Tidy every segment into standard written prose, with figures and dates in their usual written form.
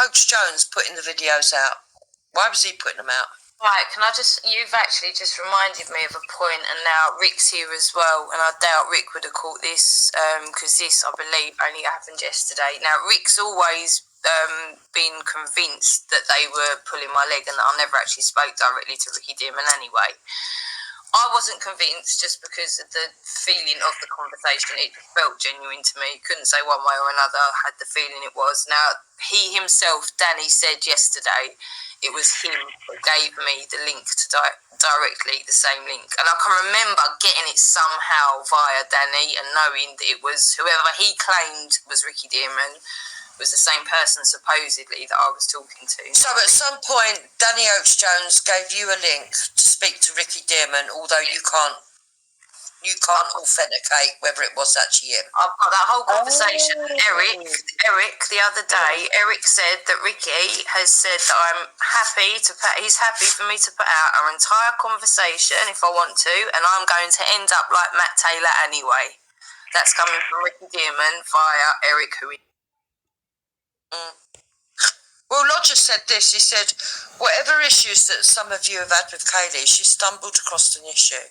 Hoax Jones putting the videos out? Why was he putting them out? Right, you've actually just reminded me of a point, and now Rick's here as well, and I doubt Rick would have caught this, because this, I believe, only happened yesterday. Now, Rick's always been convinced that they were pulling my leg, and I never actually spoke directly to Ricky Dearman anyway. I wasn't convinced just because of the feeling of the conversation. It felt genuine to me. Couldn't say one way or another. I had the feeling it was. Now, he himself, Danny, said yesterday it was him who gave me the link to directly the same link. And I can remember getting it somehow via Danny and knowing that it was whoever he claimed was Ricky Dearman was the same person supposedly that I was talking to. So at some point, Danny Oakes Jones gave you a link to speak to Ricky Dearman, although you can't authenticate whether it was actually him. I've got that whole conversation. Eric, the other day, Eric said that Ricky has said that he's happy for me to put out our entire conversation if I want to, and I'm going to end up like Matt Taylor anyway. That's coming from Ricky Dearman via Eric, who Well, Lodger said this. He said, whatever issues that some of you have had with Kaylee, she stumbled across an issue.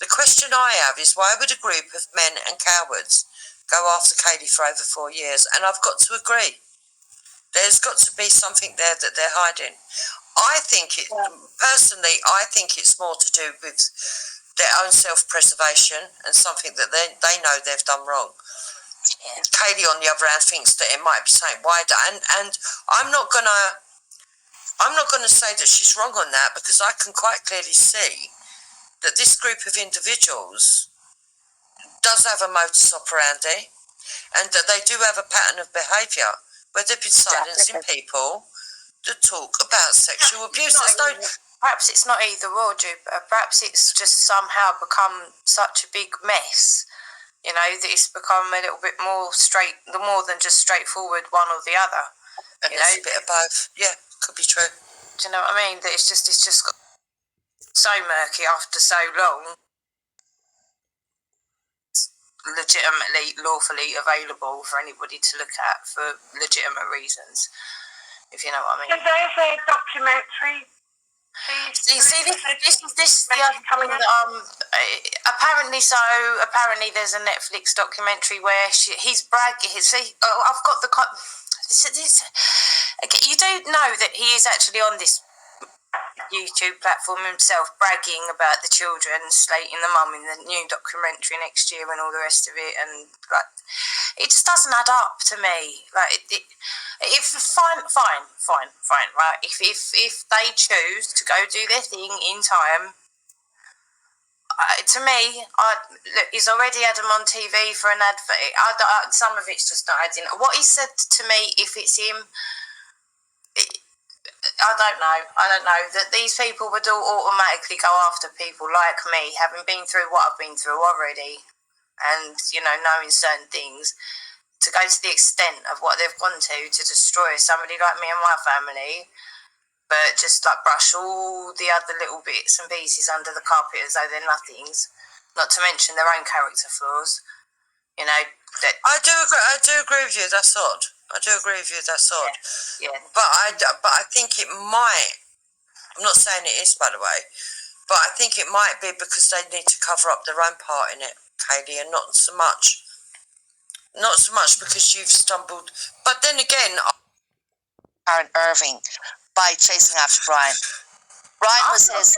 The question I have is, why would a group of men and cowards go after Kaylee for over 4 years? And I've got to agree. There's got to be something there that they're hiding. Personally, I think it's more to do with their own self-preservation and something that they know they've done wrong. Yeah. Kaylee, on the other hand, thinks that it might be something wider, and I'm not gonna say that she's wrong on that, because I can quite clearly see that this group of individuals does have a modus operandi, and that they do have a pattern of behaviour where they've been silencing people that talk about sexual abuse. Perhaps it's not either or, Jupiter. Perhaps it's just somehow become such a big mess. You know, that it's become a little bit more than just straightforward one or the other. And it's a bit of both. Yeah, could be true. Do you know what I mean? That it's just got so murky after so long. It's legitimately, lawfully available for anybody to look at for legitimate reasons, if you know what I mean. There's a documentary. See, this is the other thing that apparently there's a Netflix documentary where he's bragging. I've got the you do know that he is actually on this YouTube platform himself, bragging about the children, slating the mum in the new documentary next year and all the rest of it, and like it just doesn't add up to me. Like fine, right? If they choose to go do their thing in time, to me, he's already had them on TV for an advert. Some of it's just not adding. What he said to me, if it's him, I don't know that these people would all automatically go after people like me, having been through what I've been through already, and knowing certain things, to go to the extent of what they've gone to destroy somebody like me and my family, but just like brush all the other little bits and pieces under the carpet as though they're nothings, not to mention their own character flaws. I do agree with you. That's odd. Yeah. But I think it might. I'm not saying it is, by the way, but I think it might be because they need to cover up their own part in it, Kaylee, and not so much because you've stumbled. But then again, Karen Irving by chasing after Brian. Brian was his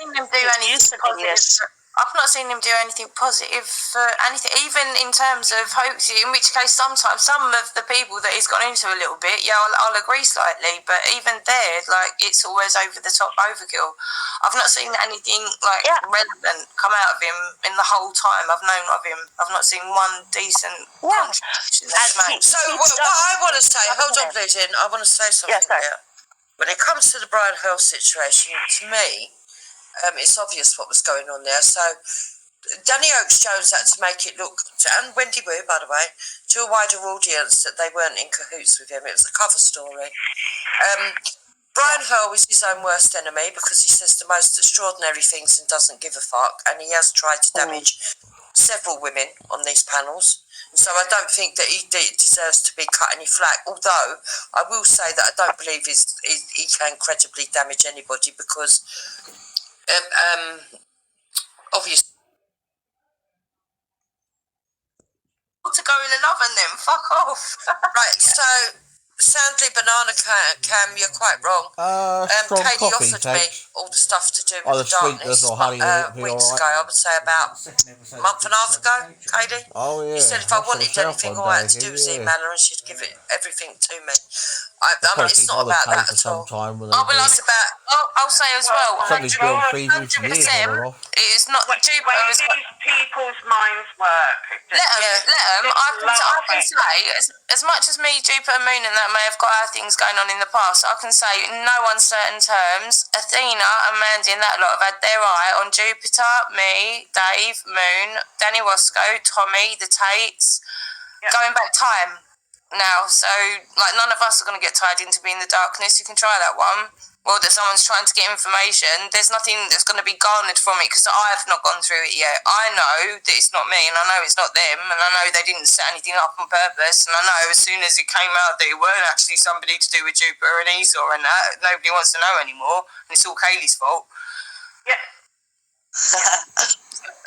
use of English. I've not seen him do anything positive for anything, even in terms of hoax, in which case sometimes some of the people that he's gone into a little bit, I'll agree slightly, but even there, like, it's always over the top overkill. I've not seen anything relevant come out of him in the whole time I've known of him. I've not seen one decent contribution. So what I want to say, hold on please, Ian, I want to say something here. When it comes to the Brian Hurl situation, to me, it's obvious what was going on there. So Danny Oakes Jones had to make it look, and Wendy Wu, by the way, to a wider audience that they weren't in cahoots with him. It was a cover story. Brian Hurl is his own worst enemy because he says the most extraordinary things and doesn't give a fuck, and he has tried to damage several women on these panels. So I don't think that he deserves to be cut any flack. Although I will say that I don't believe he can credibly damage anybody because obviously. To go in an oven then, fuck off. Right, so sadly, Banana Cam, you're quite wrong. Strong Katie coffee, offered me thanks. all the stuff to do with Either the darkness sweetness or honey in it, be weeks alright. ago. I would say about a month and a half ago, Katie. Oh yeah. You said if I I'll sort wanted myself anything, one all I day had to do again, was yeah. email her and she'd give it everything to me. I mean, it's not Holiday about that for at all. some time when Oh, well, It's about. I'll say as well, somebody's been on freezing for years on and 100%. off. It is not Way these people's minds work. Let them. I can say, as much as me, Jupiter, Moon, and that may have got our things going on in the past, I can say in no uncertain terms, Athena and Mandy and that lot have had their eye on Jupiter, me, Dave, Moon, Danny Roscoe, Tommy, the Tates, going back time now. So, like, none of us are going to get tied into being in the darkness. You can try that one. Well, that someone's trying to get information, there's nothing that's going to be garnered from it because I have not gone through it yet. I know that it's not me and I know it's not them and I know they didn't set anything up on purpose and I know as soon as it came out that it weren't actually somebody to do with Jupiter and Esau and that, nobody wants to know anymore and it's all Kaylee's fault. Yeah.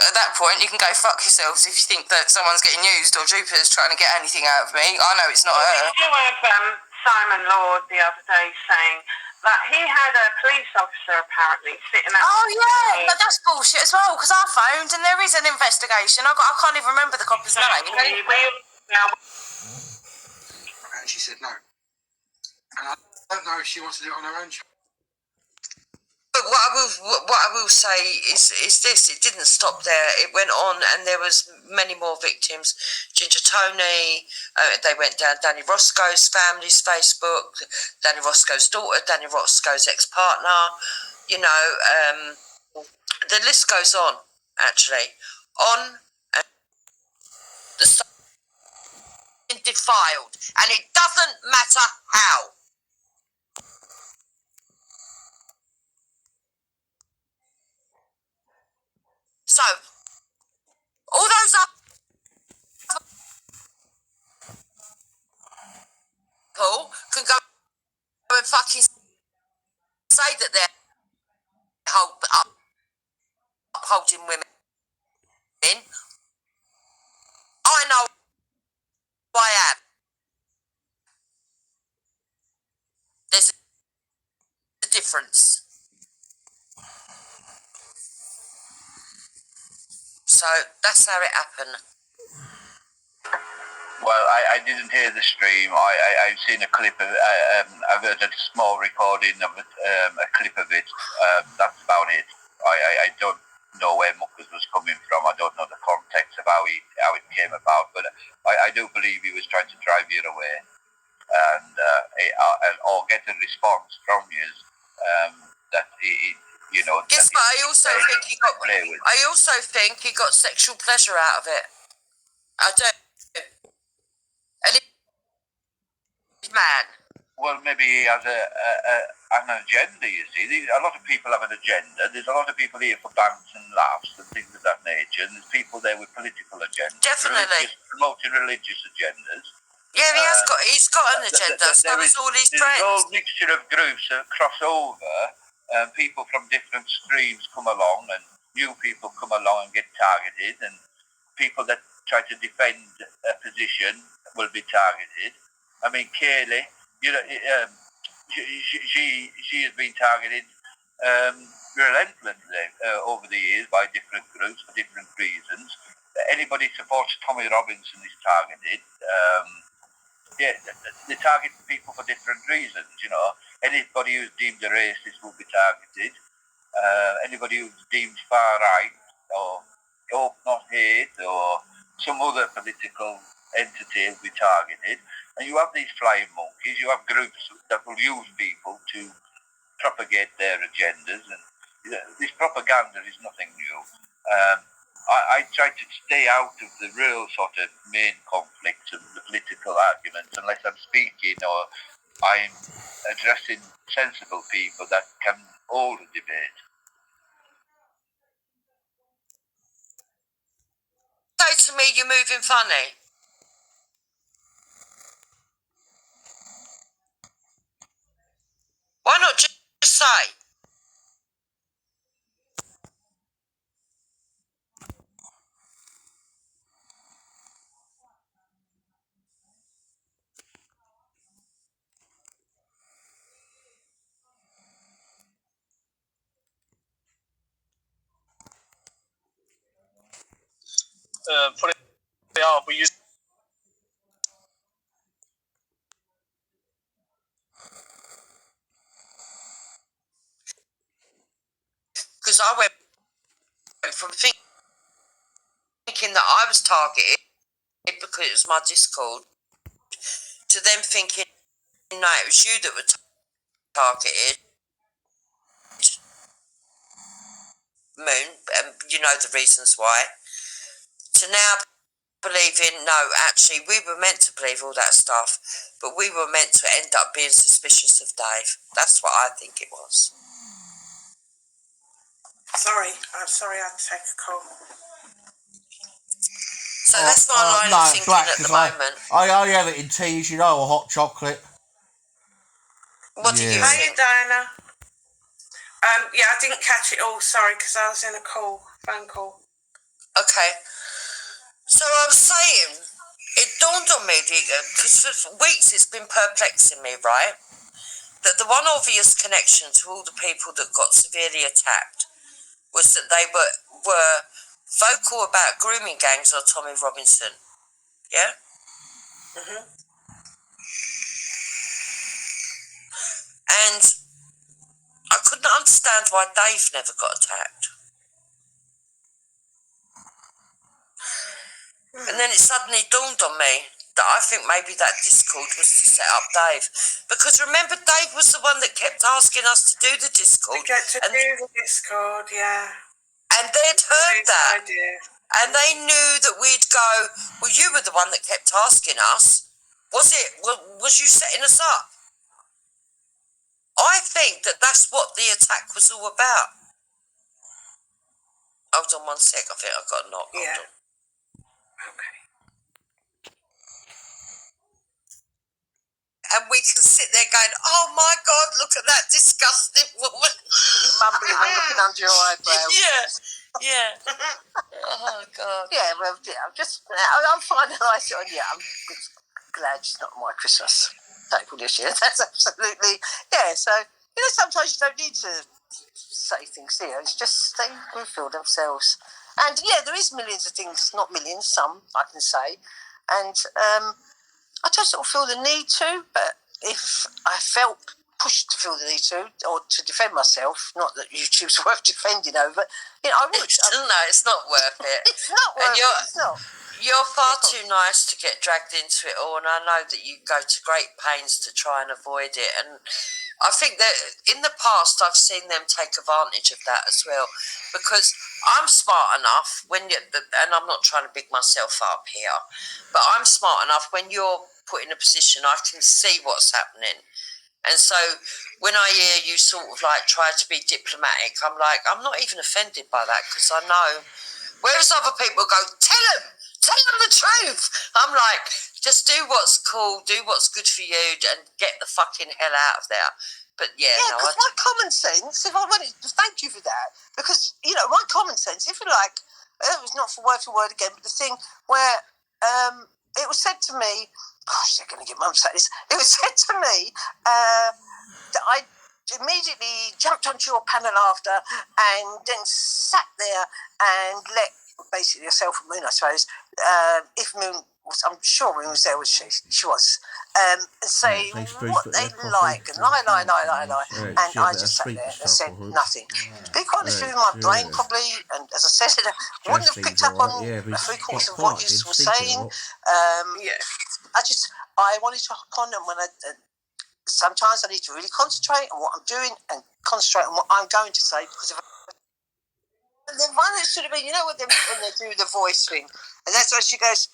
At that point, you can go fuck yourselves if you think that someone's getting used or Jupiter's trying to get anything out of me. I know it's not her. Did you have Simon Lord the other day saying that he had a police officer apparently sitting at. Oh yeah, but that's bullshit as well. Because I phoned and there is an investigation. I can't even remember the cop's name. And she said no. And I don't know if she wants to do it on her own. But what I will say is this: it didn't stop there. It went on, and there was many more victims. Ginger Tony. They went down Danny Roscoe's family's Facebook. Danny Roscoe's daughter. Danny Roscoe's ex-partner. You know, the list goes on. Actually, on and the stuff is defiled, and it doesn't matter how. So, all those other people can go and fucking say that they're upholding women. I know I am. There's a difference. So, that's how it happened. Well, I didn't hear the stream. I've seen a clip of I've heard a small recording of a clip of it. That's about it. I don't know where Muckers was coming from. I don't know the context of how it came about, but I do believe he was trying to drive you away and or get a response from you that you know. Guess what? I also think he got sexual pleasure out of it. I do. And he's man. Well, maybe he has an agenda, you see. A lot of people have an agenda. There's a lot of people here for bands and laughs and things of that nature. And there's people there with political agendas. Definitely. Promoting religious agendas. Yeah, he's got an agenda. So does all his friends. There's a whole mixture of groups that cross over. People from different streams come along and new people come along and get targeted. And people that try to defend a position will be targeted. I mean, Kaylee, you know, she has been targeted relentlessly over the years by different groups for different reasons. Anybody supports Tommy Robinson is targeted. They target people for different reasons. You know, anybody who's deemed a racist will be targeted. Anybody who's deemed far right or hope not hate or some other political entity will be targeted. And you have these flying monkeys, you have groups that will use people to propagate their agendas, and this propaganda is nothing new. I try to stay out of the real sort of main conflicts and the political arguments unless I'm speaking or I'm addressing sensible people that can hold a debate. Say to me, you're moving funny. put it out, but you. Because I went from thinking that I was targeted because it was my Discord to them thinking, no, it was you that were targeted. Moon, and you know the reasons why. To now believing, no, actually, we were meant to believe all that stuff, but we were meant to end up being suspicious of Dave. That's what I think it was. Sorry, I'm sorry I had to take a call. So that's my line no, of thinking right, at the 'cause moment. I have it in teas, you know, or hot chocolate. What do you Hi, think? Diana. Yeah, I didn't catch it all, sorry, because I was in a phone call. Okay. So I was saying, it dawned on me, because for weeks it's been perplexing me, right? That the one obvious connection to all the people that got severely attacked was that they were vocal about grooming gangs or Tommy Robinson. Yeah? Mm-hmm. And I couldn't understand why Dave never got attacked. And then it suddenly dawned on me that I think maybe that Discord was to set up Dave. Because remember, Dave was the one that kept asking us to do the Discord. To get to do the Discord, yeah. And they'd heard that. Idea. And they knew that we'd go, well, you were the one that kept asking us. Was you setting us up? I think that that's what the attack was all about. Hold on one sec, I think I've got a knock. Yeah. Hold on. Okay. And we can sit there going, oh my God, look at that disgusting woman. Mumbling and looking under your eyebrow. Yeah. Oh God. Yeah, well, yeah, I'm finding nice on. Yeah, I'm glad she's not on my Christmas table this year. That's absolutely, yeah. So, sometimes you don't need to say things here. It's just they reveal themselves. And yeah, there is millions of things, not millions, some I can say. And I don't sort of feel the need to, but if I felt pushed to feel the need to, or to defend myself, not that YouTube's worth defending over, I would. No, it's not worth it. It's not worth it. It's not. You're far too nice to get dragged into it all, and I know that you go to great pains to try and avoid it. And I think that in the past I've seen them take advantage of that as well, because I'm smart enough and I'm not trying to big myself up here, but I'm smart enough when you're put in a position I can see what's happening. And so when I hear you sort of like try to be diplomatic, I'm like, I'm not even offended by that, because I know. Whereas other people go, tell them the truth. I'm like, just do what's cool, do what's good for you, and get the fucking hell out of there. But yeah, because my common sense, if I wanted to thank you for that, because, my common sense, if you like, it was not for word again, but the thing where it was said to me, gosh, they're going to get mum to say this, it was said to me that I immediately jumped onto your panel after and then sat there and let basically yourself and Moon, I suppose, if Moon was, I'm sure Moon was there, was she was, and say what they like and lie, and I just sat there and said nothing. To be quite honest with you, my brain probably, and as I said, wouldn't have picked up on 3/4 of what you were saying. I wanted to hop on, and when sometimes I need to really concentrate on what I'm doing and concentrate on what I'm going to say, because if and then one that should have been, when they do the voice thing, and that's why she goes,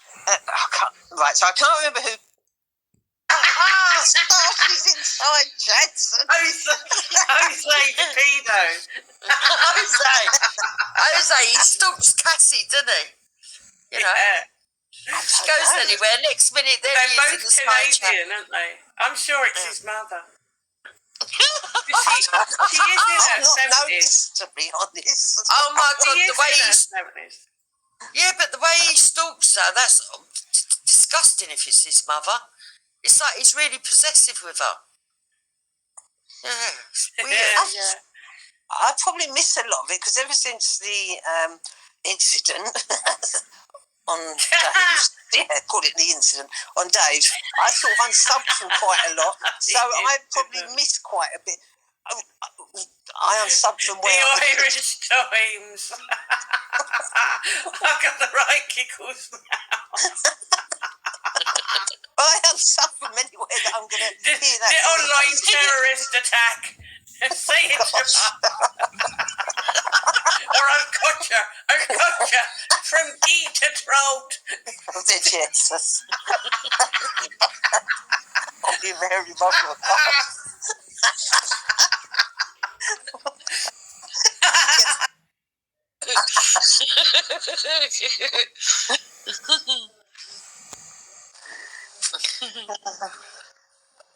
so I can't remember who. She's inside Jensen. Jose the pedo. Jose, he stalks Cassie, doesn't he? Yeah. She goes anywhere. Next minute, They're both Canadian, aren't they? I'm sure it's his mother. She is in her 70s. To be honest. Oh my God, the way but the way he stalks her, that's disgusting. If it's his mother, it's like he's really possessive with her. Yeah, it's weird. I probably miss a lot of it, because ever since the incident on Dave's. Yeah, call it the incident on Dave's. I sort of unsubbed him quite a lot, so I probably missed quite a bit. I unsubbed from where the Irish Times. I got the right giggles now. I unsubbed from anywhere that I'm going to hear that. The online terrorist attack. Say it, or I've got you from key to throat. Oh, dear Jesus. Holy Mary, Mother of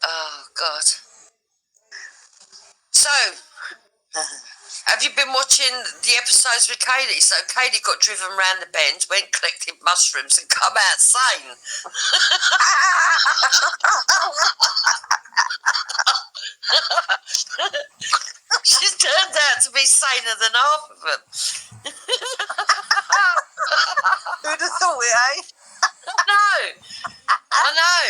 Oh, God. So, have you been watching the episodes with Kaylee? So Kaylee got driven round the bend, went collected mushrooms and come out sane. She's turned out to be saner than half of them. Who'd have thought it, eh? I know.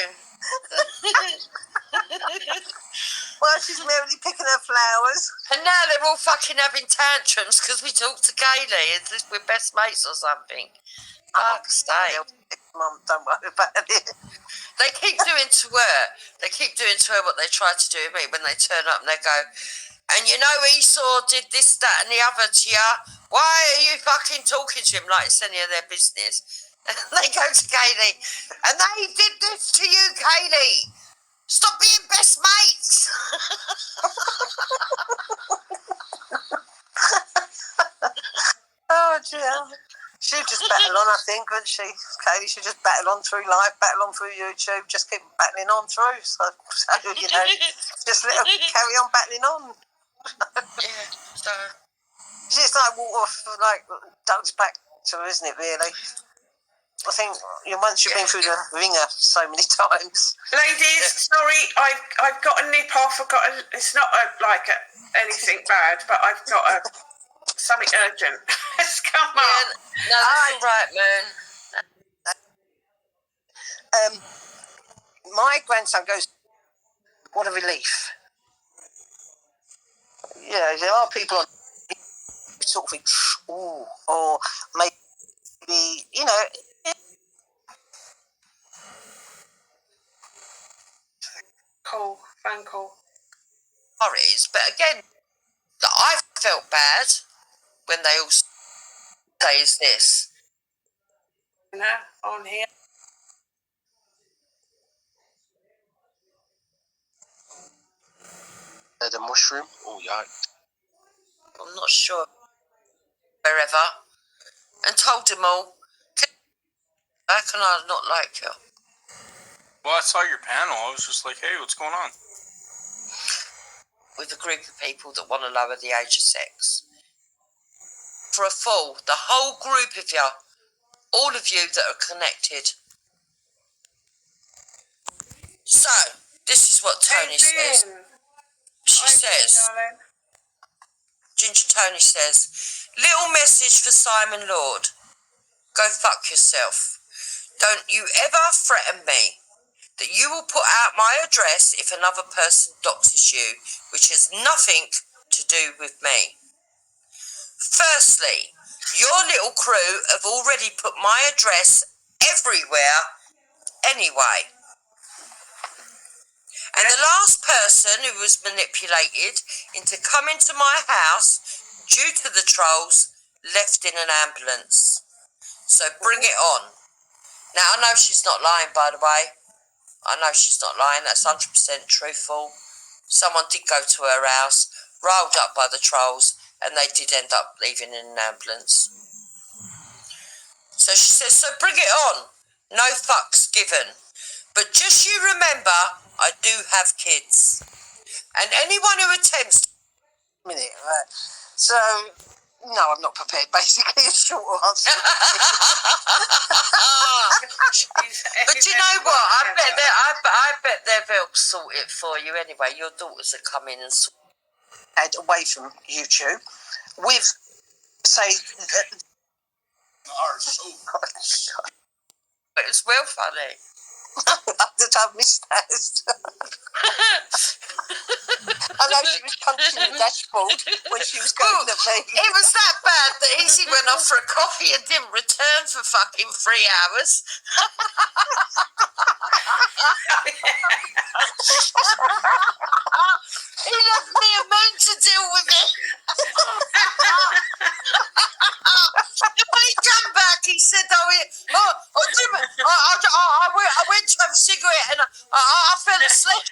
Well, she's merrily picking her flowers. And now they're all fucking having tantrums because we talked to Kaylee as if we're best mates or something. Fuck's sake. Mum, don't worry about it. They keep doing to her what they tried to do with me when they turn up and they go, and you know Esau did this, that and the other to you. Why are you fucking talking to him like it's any of their business? And they go to Kaylee, and they did this to you, Kaylee. Stop being best mates. Oh, dear. She'd just battle on, I think, wouldn't she? Kaylee should just battle on through life, battle on through YouTube, just keep battling on through. So you know, just let her carry on battling on. Yeah, so. It's like water, like Doug's back to her, isn't it, really? I think once you've been through the ringer so many times. Ladies, sorry, I've got a nip off. It's not anything bad, but I've got something urgent. Let's come on. No, that's all right, Moon. My grandson goes, what a relief. Yeah, there are people on sort of think, ooh, or maybe, you know. Phone call. Worries, but again, I felt bad when they all say is this. On here. The mushroom? Oh, yeah. I'm not sure. Wherever. And told them all, how can I not like you? Well, I saw your panel. I was just like, hey, what's going on? With a group of people that want to lower the age of sex. For a full, the whole group of you, all of you that are connected. So, this is what Tony says. She says, Ginger Tony says, little message for Simon Lord. Go fuck yourself. Don't you ever threaten me that you will put out my address if another person doxes you, which has nothing to do with me. Firstly, your little crew have already put my address everywhere anyway. And the last person who was manipulated into coming to my house due to the trolls left in an ambulance. So bring it on. Now, I know she's not lying, by the way. I know she's not lying. That's 100% truthful. Someone did go to her house, riled up by the trolls, and they did end up leaving in an ambulance. So she says, so bring it on. No fucks given. But just you remember, I do have kids. And anyone who attempts... Minute, right. So, no, I'm not prepared, basically, a short answer. But you know what? I bet they've helped sort it for you anyway. Your daughters have come in and sort away from YouTube with, say, It was well funny. That I've missed that. I know she was punching the dashboard when she was going to me. It was that bad that Easy went off for a coffee and didn't return for fucking 3 hours. He left me a moon to deal with it. When he come back, he said, Jim, I went to have a cigarette and I fell asleep.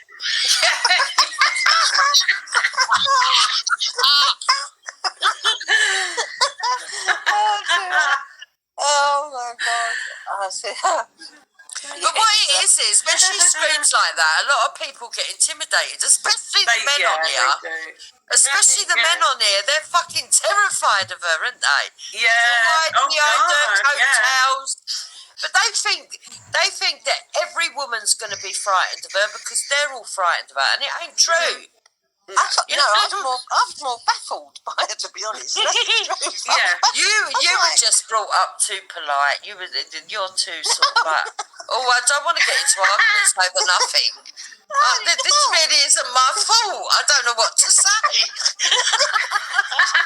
Oh my God. I said, But what it is when she screams like that, a lot of people get intimidated, especially the men on here. Especially the men on here, they're fucking terrified of her, aren't they? Yeah. Behind her coattails. But they think that every woman's going to be frightened of her because they're all frightened of her, and it ain't true. I was more baffled by her, to be honest. That's the truth. Yeah. You were just brought up too polite. You're too sort of like, I don't want to get into arguments over nothing. This really isn't my fault. I don't know what to say.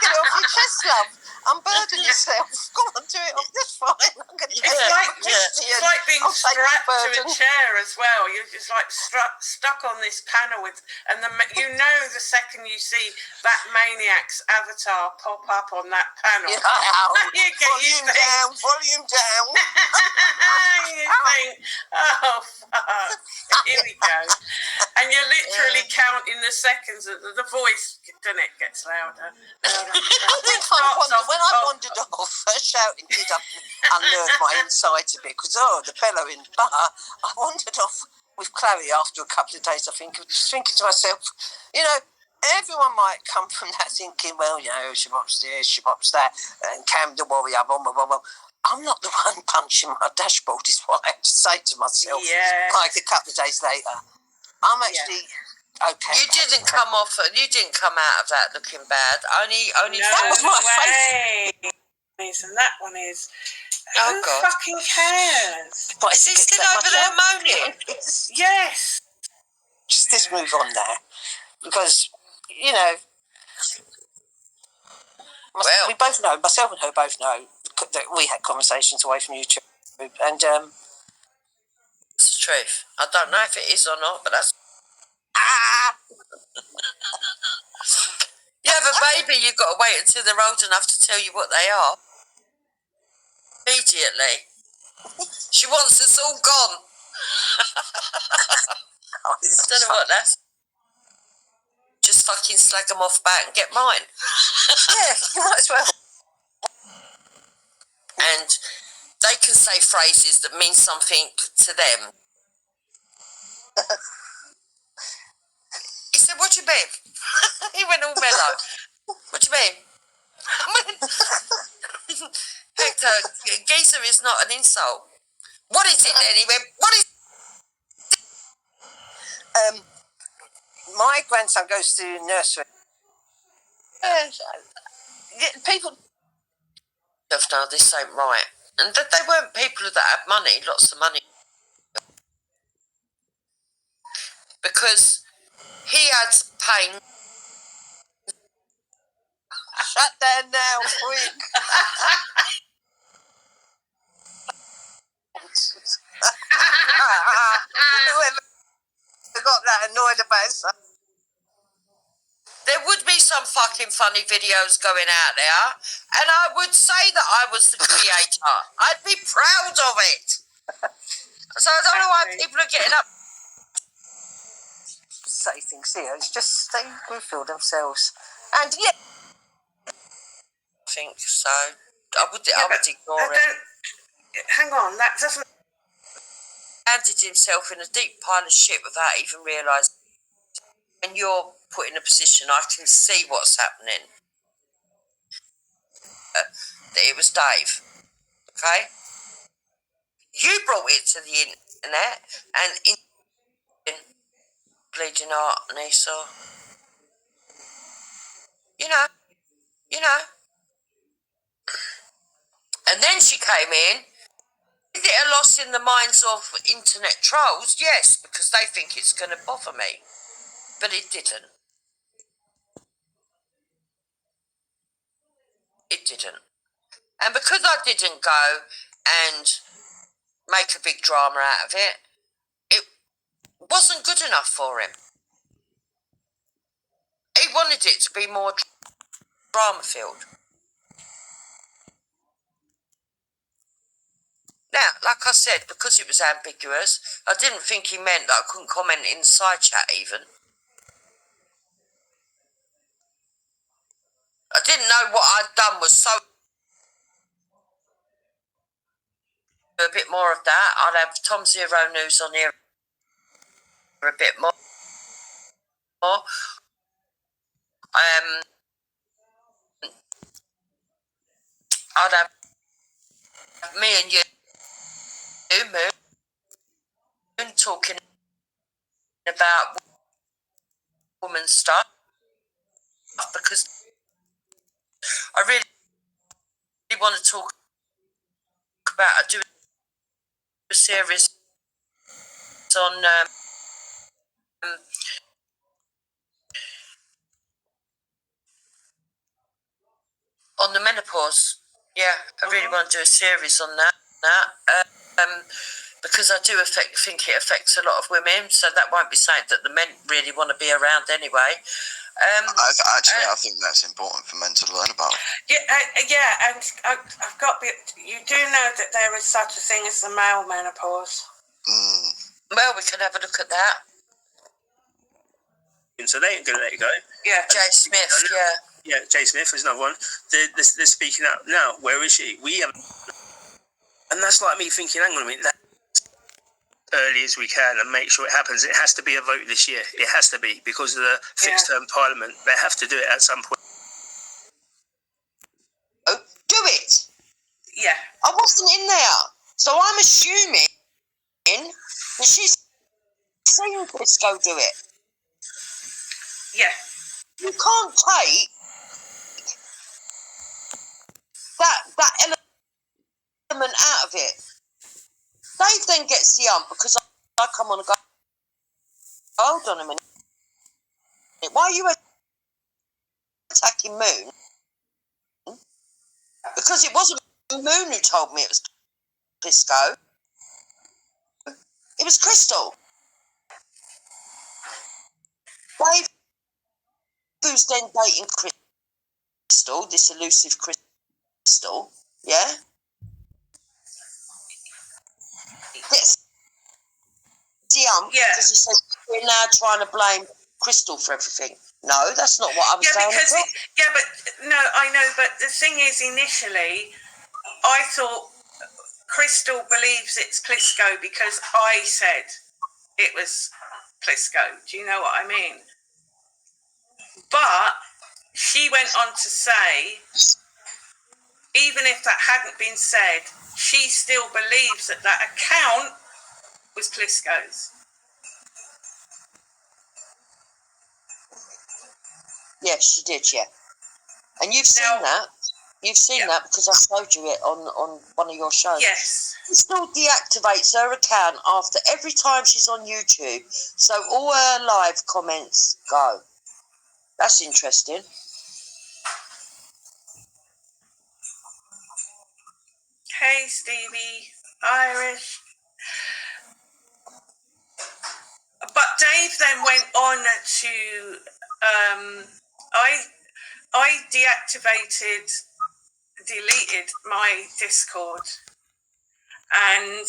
Get it off your chest, love. Unburden yourself. Go on, do it off. That's fine. I'm going to It's like being strapped to a chair as well. You're just like stuck on this panel and the second you see that maniac's avatar pop up on that panel, volume down. You think, oh fuck, here we go, and you're literally counting the seconds. The voice, doesn't it, gets louder. I think when I wandered off, her shouting did unnerve my insides a bit because the bellowing. But I wandered off with Chloe after a couple of days. I think, just thinking to myself, everyone might come from that thinking, well, Shabop's this, Shabop's that, and Cam the warrior, blah, blah, blah, blah. I'm not the one punching my dashboard, is what I had to say to myself. Like a couple of days later, I'm actually okay. You didn't come out of that looking bad. Only that was my face. And that one is. Oh, who God. fucking cares? But is he still over there moaning? Yes. Just let's move on there, because we both know, myself and her both know, that we had conversations away from YouTube, and it's the truth. I don't know if it is or not, but that's. You have a baby, you've got to wait until they're old enough to tell you what they are. Immediately. She wants us all gone. I don't know what that's. Just fucking slag them off back and get mine. Yeah, you might as well. And they can say phrases that mean something to them. He said, "What do you mean?" He went all mellow. "What do you mean?" Hector, geezer is not an insult. What is it then? He went, "What is my grandson goes to nursery. People now, this ain't right." And that they weren't people that had money, lots of money. Because he had pain. Shut down now, quick. Whoever got that annoyed about something. There would be some fucking funny videos going out there, and I would say that I was the creator. I'd be proud of it. So I don't know why people are getting up. Say things here. It's just they reveal themselves, and I think so. I would ignore it. Hang on, that doesn't. Landed himself in a deep pile of shit without even realising. When you're put in a position, I can see what's happening. That it was Dave. Okay? You brought it to the internet and bleeding heart and Esau. You know. And And then she came in. Is it a loss in the minds of internet trolls? Yes, because they think it's going to bother me. But it didn't. It didn't. And because I didn't go and make a big drama out of it, it wasn't good enough for him. He wanted it to be more drama-filled. Now, like I said, because it was ambiguous, I didn't think he meant that I couldn't comment in the side chat even. I didn't know what I'd done was so... A bit more of that. I'll have Tom Zero News on here a bit more. I'd have me and you, Moon, talking about woman stuff, because I really want to talk about doing a series on the menopause. Yeah, I really want to do a series on that. Because I do think it affects a lot of women, so that won't be something that the men really want to be around anyway. I think that's important for men to learn about. Yeah, and I've got. You do know that there is such a thing as the male menopause. Well, we can have a look at that. So they ain't going to let you go. Yeah, Jay Smith. Yeah, Jay Smith is another one. They're speaking out now. Where is she? And that's like me thinking, hang on a minute, early as we can and make sure it happens. It has to be a vote this year. It has to be, because of the fixed term parliament. They have to do it at some point. Oh, do it. Yeah. I wasn't in there, so I'm assuming that she's seen Briscoe do it. Yeah. You can't take that element out of it. Dave then gets the because I come on and go, hold on a minute. Why are you attacking Moon? Because it wasn't Moon who told me it was Briscoe. It was Crystal. Dave, who's then dating Crystal, this elusive Crystal, yeah? Gets the because he says we're now trying to blame Crystal for everything. No, that's not what I'm saying. I know, but the thing is, initially, I thought Crystal believes it's Plisco because I said it was Plisco. Do you know what I mean? But she went on to say, even if that hadn't been said, she still believes that account was Plisco's. Yeah, she did, yeah. And you've seen that. You've seen that because I showed you it on one of your shows. Yes. Crystal deactivates her account after every time she's on YouTube, so all her live comments go. That's interesting. Hey, Stevie. Irish. But Dave then went on to... I deleted my Discord, and